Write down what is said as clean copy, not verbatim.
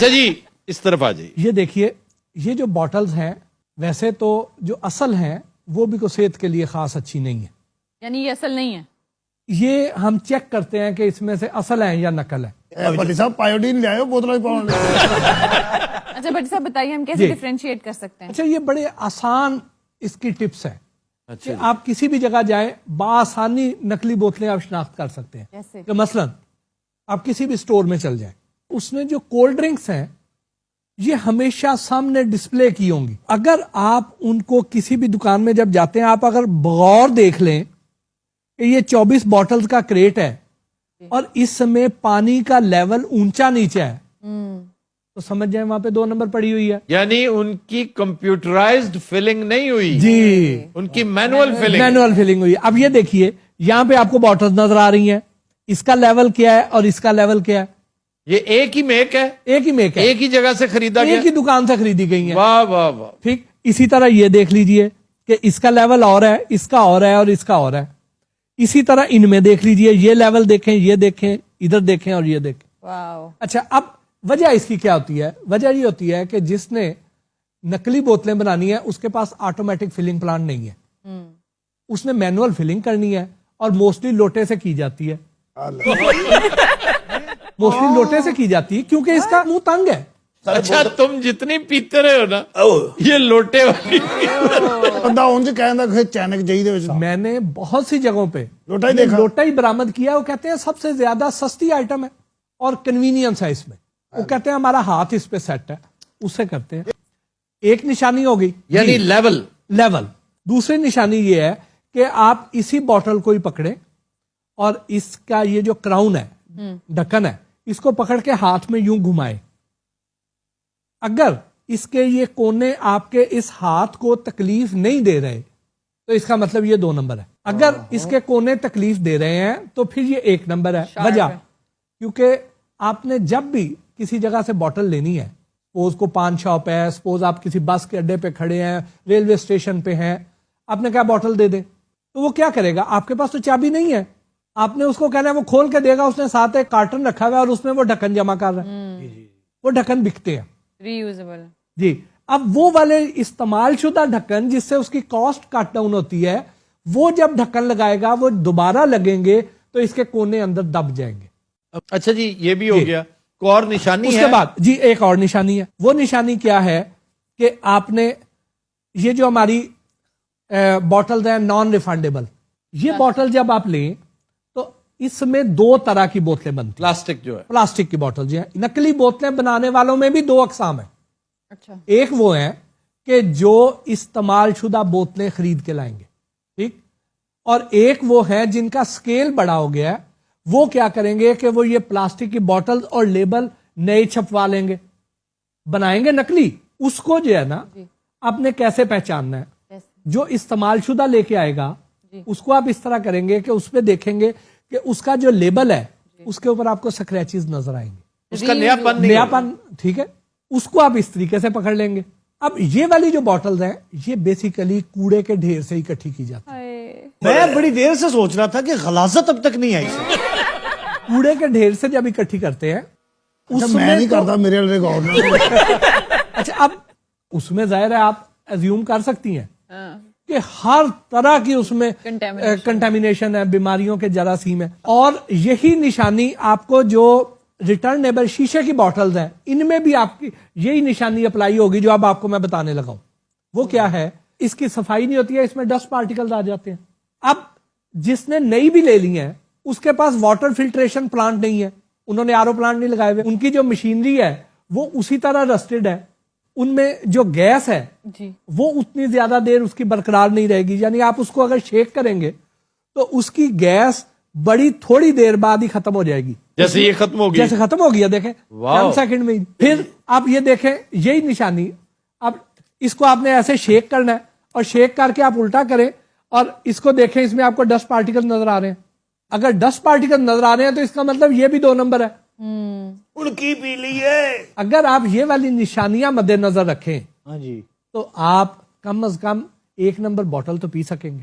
اچھا جی اس طرف آ جائیے. یہ دیکھیے یہ جو بوٹلز ہیں ویسے تو جو اصل ہیں وہ بھی کو صحت کے لیے خاص اچھی نہیں ہے. یعنی یہ اصل نہیں ہے. یہ ہم چیک کرتے ہیں کہ اس میں سے اصل ہے یا نقل ہے. بھٹی صاحب پائیوڈین لے آئے بوتل اچھا بھٹی صاحب بتائیے ہم کیسے ڈیفرینشیٹ کر سکتے ہیں؟ اچھا یہ بڑے آسان اس کی ٹپس ہیں اچھا کہ آپ کسی بھی جگہ جائیں بآسانی نقلی بوتلیں آپ شناخت کر سکتے ہیں. جیسے کہ مثلا آپ کسی بھی سٹور میں چل جائیں اس میں جو کولڈ ڈرنکس ہیں یہ ہمیشہ سامنے ڈسپلے کی ہوں گی. اگر آپ ان کو کسی بھی دکان میں جب جاتے ہیں آپ اگر بغور دیکھ لیں کہ یہ 24 بوٹلز کا کریٹ ہے اور اس میں پانی کا لیول اونچا نیچے ہے تو سمجھ جائیں وہاں پہ 2 نمبر پڑی ہوئی ہے. یعنی ان کی کمپیوٹرائزڈ فلنگ نہیں ہوئی جی ان کی مینوئل فلنگ. مینوئل فلنگ ہوئی. اب یہ دیکھیے یہاں پہ آپ کو بوٹلز نظر آ رہی ہیں اس کا لیول کیا ہے اور اس کا لیول کیا ہے. یہ ایک ہی میک ہے ایک ہی میک ہے ایک ہی جگہ سے خریدا گیا ایک ہی دکان سے خریدی گئی ہیں. واہ واہ واہ. ٹھیک اسی طرح یہ دیکھ لیجئے کہ اس کا لیول اور ہے اس کا اور ہے اور اس کا اور ہے. اسی طرح ان میں دیکھ لیجئے یہ لیول دیکھیں یہ دیکھیں ادھر دیکھیں اور یہ دیکھیں. واو. اچھا اب وجہ اس کی کیا ہوتی ہے؟ وجہ یہ ہوتی ہے کہ جس نے نقلی بوتلیں بنانی ہے اس کے پاس آٹومیٹک فلنگ پلانٹ نہیں ہے. اس نے مینوئل فلنگ کرنی ہے اور موسٹلی لوٹے سے کی جاتی ہے. موسٹلی لوٹے سے کی جاتی ہے کیونکہ اس کا منہ تنگ ہے. اچھا تم جتنی پیتے رہے ہو نا یہ لوٹے والی بندہ اونج کہندا کہ چینک جئی دے وچ میں نے بہت سی جگہوں پہ لوٹا ہی دیکھا لوٹا ہی برآمد کیا. وہ کہتے ہیں سب سے زیادہ سستی آئٹم ہے اور کنوینئنس ہے اس میں. وہ کہتے ہیں ہمارا ہاتھ اس پہ سیٹ ہے اس سے کرتے ہیں. ایک نشانی ہوگی یعنی لیول. دوسری نشانی یہ ہے کہ آپ اسی بوٹل کو ہی پکڑیں اور اس کا یہ جو کراؤن ہے ڈھکن ہے اس کو پکڑ کے ہاتھ میں یوں گھمائے. اگر اس کے یہ کونے آپ کے اس ہاتھ کو تکلیف نہیں دے رہے تو اس کا مطلب یہ 2 نمبر ہے. اگر اس کے کونے تکلیف دے رہے ہیں تو پھر یہ 1 نمبر ہے. وجہ کیونکہ آپ نے جب بھی کسی جگہ سے بوٹل لینی ہے سپوز کو پان شاپ ہے سپوز آپ کسی بس کے اڈے پہ کھڑے ہیں ریلوے اسٹیشن پہ ہیں آپ نے کہا بوٹل دے دیں تو وہ کیا کرے گا؟ آپ کے پاس تو چابی نہیں ہے آپ نے اس کو کہنا ہے وہ کھول کے دے گا. اس نے ساتھ ایک کارٹن رکھا ہوا ہے اور اس میں وہ ڈھکن جمع کر رہا ہے. وہ ڈھکن بکتے ہیں ری یوزیبل. جی اب وہ والے استعمال شدہ ڈھکن جس سے اس کی کاسٹ کٹ ڈاؤن ہوتی ہے وہ جب ڈھکن لگائے گا وہ دوبارہ لگیں گے تو اس کے کونے اندر دب جائیں گے. اچھا جی یہ بھی ہو گیا. ایک اور نشانی اس ہے کے بعد جی ایک اور نشانی ہے. وہ نشانی کیا ہے کہ آپ نے یہ جو ہماری بوٹلز ہیں نان ریفنڈیبل یہ بوٹل جب آپ لیں تو اس میں 2 طرح کی بوتلیں بنتی ہیں. پلاسٹک جو ہے پلاسٹک کی بوٹل جو ہے. نقلی بوتلیں بنانے والوں میں بھی 2 اقسام ہیں. اچھا ایک وہ ہیں کہ جو استعمال شدہ بوتلیں خرید کے لائیں گے ٹھیک اور ایک وہ ہیں جن کا سکیل بڑا ہو گیا ہے. وہ کیا کریں گے کہ وہ یہ پلاسٹک کی بوٹل اور لیبل نئے چھپوا لیں گے بنائیں گے نقلی. اس کو جو ہے نا آپ نے کیسے پہچاننا ہے؟ جو استعمال شدہ لے کے آئے گا اس کو آپ اس طرح کریں گے کہ اس پہ دیکھیں گے کہ اس کا جو لیبل ہے اس کے اوپر آپ کو سکریچز نظر آئیں گے. اس کا نیا پن ٹھیک ہے اس کو آپ اس طریقے سے پکڑ لیں گے. اب یہ والی جو بوٹلز ہیں یہ بیسیکلی کوڑے کے ڈھیر سے اکٹھی کی جاتی ہے. میں بڑی دیر سے سوچ رہا تھا کہ غلاظت اب تک نہیں آئی. کوڑے کے ڈھیر سے جب اکٹھی کرتے ہیں میں نہیں کرتا میرے والے غور. اچھا اب اس میں ظاہر ہے آپ ایزیوم کر سکتی ہیں کہ ہر طرح کی اس میں کنٹامینیشن ہے بیماریوں کے جراثیم ہے. اور یہی نشانی آپ کو جو ریٹرنیبل شیشے کی بوٹلز ہیں ان میں بھی آپ کی یہی نشانی اپلائی ہوگی جو اب آپ کو میں بتانے لگا ہوں. وہ کیا ہے؟ اس کی صفائی نہیں ہوتی ہے اس میں ڈسٹ پارٹیکلز آ جاتے ہیں. اب جس نے نئی بھی لے لی ہیں اس کے پاس واٹر فلٹریشن پلانٹ نہیں ہے انہوں نے RO پلانٹ نہیں لگائے ہوئے. ان کی جو مشینری ہے وہ اسی طرح رسٹڈ ہے. ان میں جو گیس ہے وہ اتنی زیادہ دیر اس کی برقرار نہیں رہے گی. یعنی آپ اس کو اگر شیک کریں گے تو اس کی گیس بڑی تھوڑی دیر بعد ہی ختم ہو جائے گی. جیسے یہ ختم ہو گیا جیسے ختم ہو گیا دیکھیں چند سیکنڈ میں. پھر آپ یہ دیکھیں یہی نشانی اب اس کو آپ نے ایسے شیک کرنا ہے اور شیک کر کے آپ الٹا کریں اور اس کو دیکھیں اس میں آپ کو ڈسٹ پارٹیکل نظر آ رہے ہیں. اگر ڈسٹ پارٹیکل نظر آ رہے ہیں تو اس کا مطلب یہ بھی 2 نمبر ہے. اڑکی پی لی ہے. اگر آپ یہ والی نشانیاں مد نظر رکھیں ہاں جی تو آپ کم از کم 1 نمبر بوٹل تو پی سکیں گے.